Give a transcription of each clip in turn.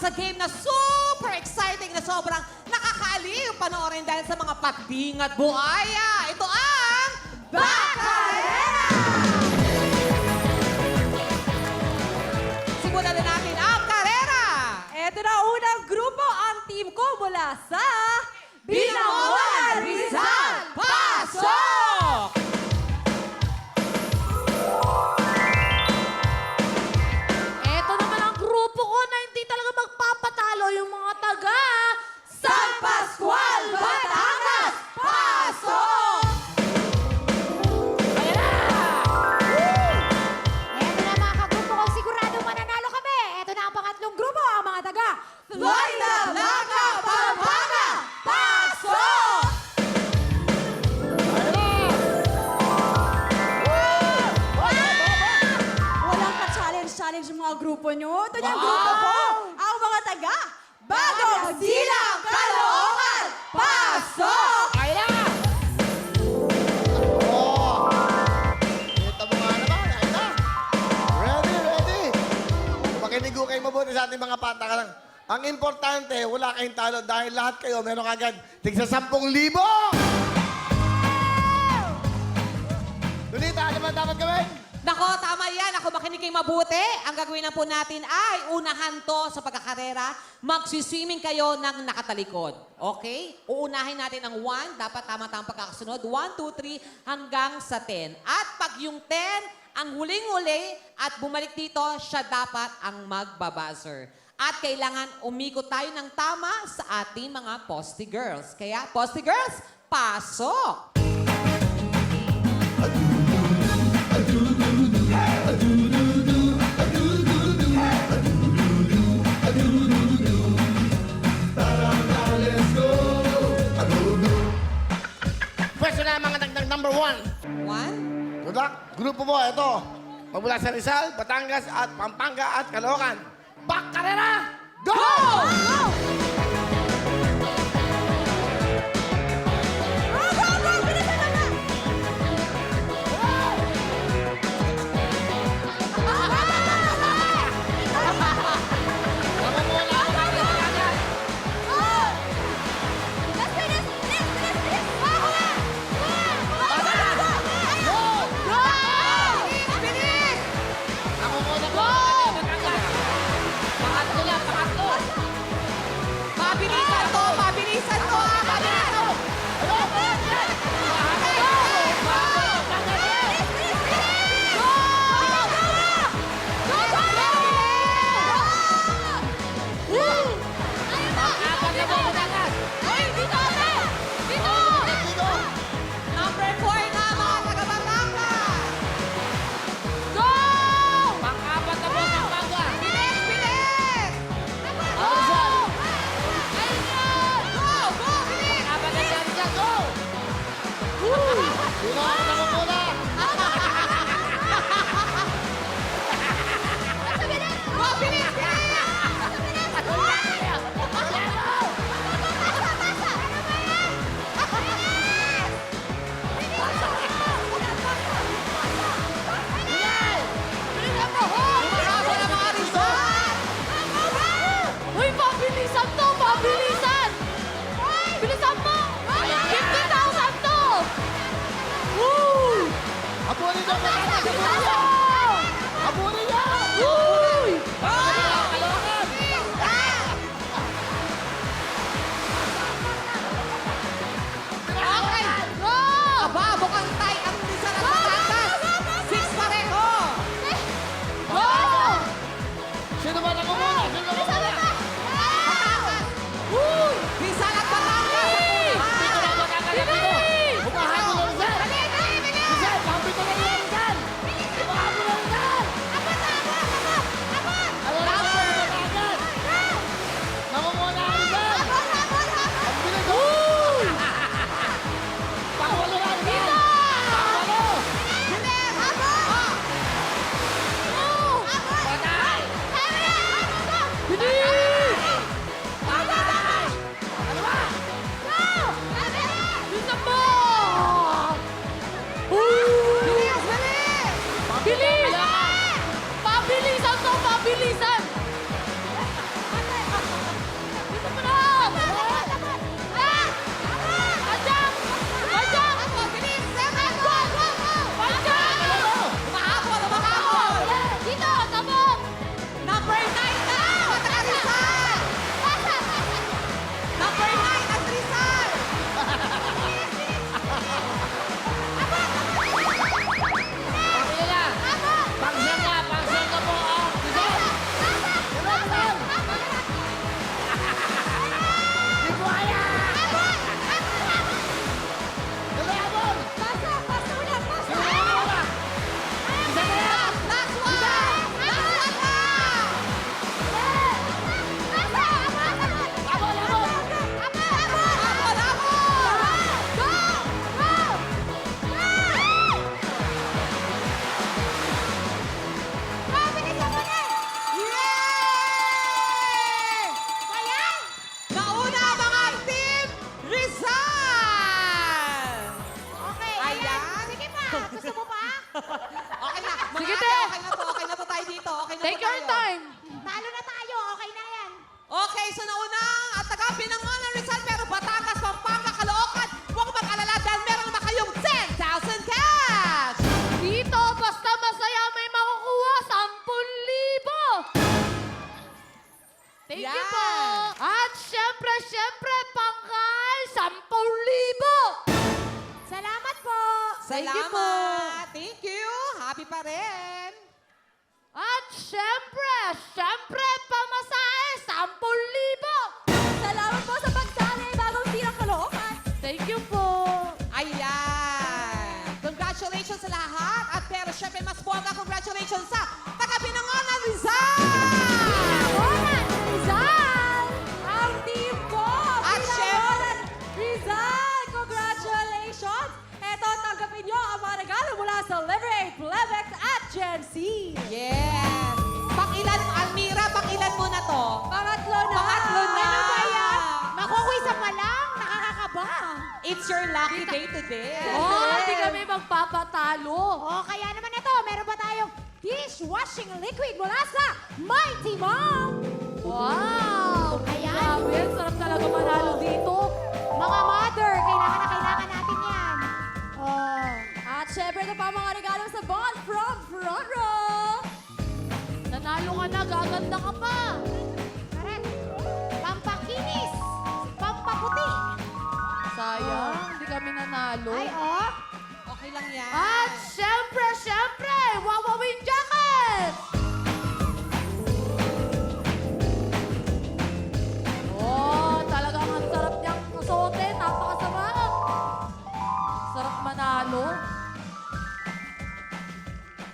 sa game na super exciting na sobrang nakakaaliw panoorin dahil sa mga pating at buhaya. Ito ang Bacarena! Simulan na natin ang karera! Ito na unang grupo, ang team ko mula sa Binangonan Rizal! Pasok! Ito naman ang grupo ko na hindi talaga magpapatalo yung mga taga San Pascual, Batangas! Pasok! Ayan na! Eto na mga kagrupo ko, siguradong mananalo kami. Eto na ang pangatlong grupo, ang mga taga Florida, Blanca, Pampanga! Pasok! Walang ka-challenge yung mga grupo nyo. Ito na ang grupo ko, ang mga taga Bagong Silang Caloocan! Pasok! Kita mo nga naman, ayun na. Ready, ready. Makinig ko kayo mabuti sa ating mga patakaran. Ang importante, wala kayong talo dahil lahat kayo meron kagad tigsa 10,000! Lunita, ano ba dapat gawin? Nako, tama yan. Ako makinig kayo mabuti. Ang gagawin na po natin ay unahan to sa pagkakarera. Magsiswimming kayo ng nakatalikod. Okay? Uunahin natin ang 1. Dapat tama-tama pagkakasunod. 1, 2, 3 hanggang sa 10. At pag yung 10, ang huling-huli at bumalik dito, siya dapat ang magbabuzzer. At kailangan umikot tayo ng tama sa ating mga Posty Girls. Kaya, Posty Girls, pasok! Pwesto na ang mga dagdag number 1. 1, Good luck. Grupo mo, ito. Magmula sa Rizal, Batangas, at Pampanga, at Caloocan. Bacarena! Go! bilis! Ako muna po. Batangas. Pangatlo Okay na. Mga Sige, ate, te. okay na to tayo dito. Okay na Take po tayo. your time. Talo na tayo. Okay na yan. Okay, so naunang at taga-Binangon ng Rizal, pero Batangas, Pampanga, Caloocan, huwag mag-alala dahil meron naman kayong 10,000 cash! Dito, basta masaya may makukuha 10,000. Thank you Yan. po. At syempre, pangkal, 10,000. Salamat po. Thank you po. Salamat! Thank you! Happy pa rin! At syempre, pamasahe, 10,000. Salamat po sa pagsali, bagong silang Caloocan. Thank you po. Ayan! Congratulations sa lahat! At pero syempre, mas bongga congratulations sa taga-Binangon ng Rizal! Ronan Rizal! Ang team ko! At Ronan Rizal! Congratulations! Eto, tanggapin nyo ang mga regalo mula sa Liberate, Plebex at Gen Z. Yes! Pang-ilan, Almira, pang-ilan mo na to? Pangatlo na! Pangatlo na! Ano ba yan? Makukwisa pa lang. Nakakakaba. It's your lucky day today. Oh, hindi kami magpapatalo. O, kaya naman ito. Meron ba tayong dishwashing liquid mula sa Mighty Mom? Wow! Ayan. Grabe, ang sarap talaga manalo dito. Mga mother, kailangan na kailangan natin yan. Oh. At syempre, ito pa ang mga regalo sa Bond from Front Row. Nanalo ka na, gaganda ka pa. Correct. Pampakinis. Pampaputi. Sayang, hindi kami nanalo. Ay, oh. Okay lang yan. At syempre, Wawawin Jacket! Oh, talagang ang sarap niyang suotin. Napakasama. Sarap manalo.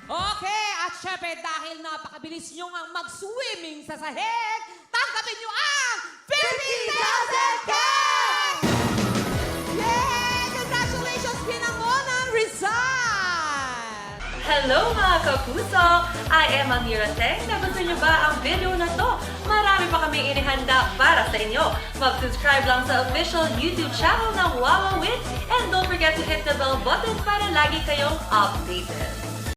Okay, at syempre dahil napakabilis nyo ang mag-swimming sa sahig, tanggapin nyo ang 50,000 cash! Yay! Congratulations, Binangon ng Rizal! Hello mga kapuso! I am Amira Teng. Nagustuhan niyo ba ang video na to? Marami pa kami inihanda para sa inyo. Mag-subscribe lang sa official YouTube channel ng Wawa Win and don't forget to hit the bell button para lagi kayong updated.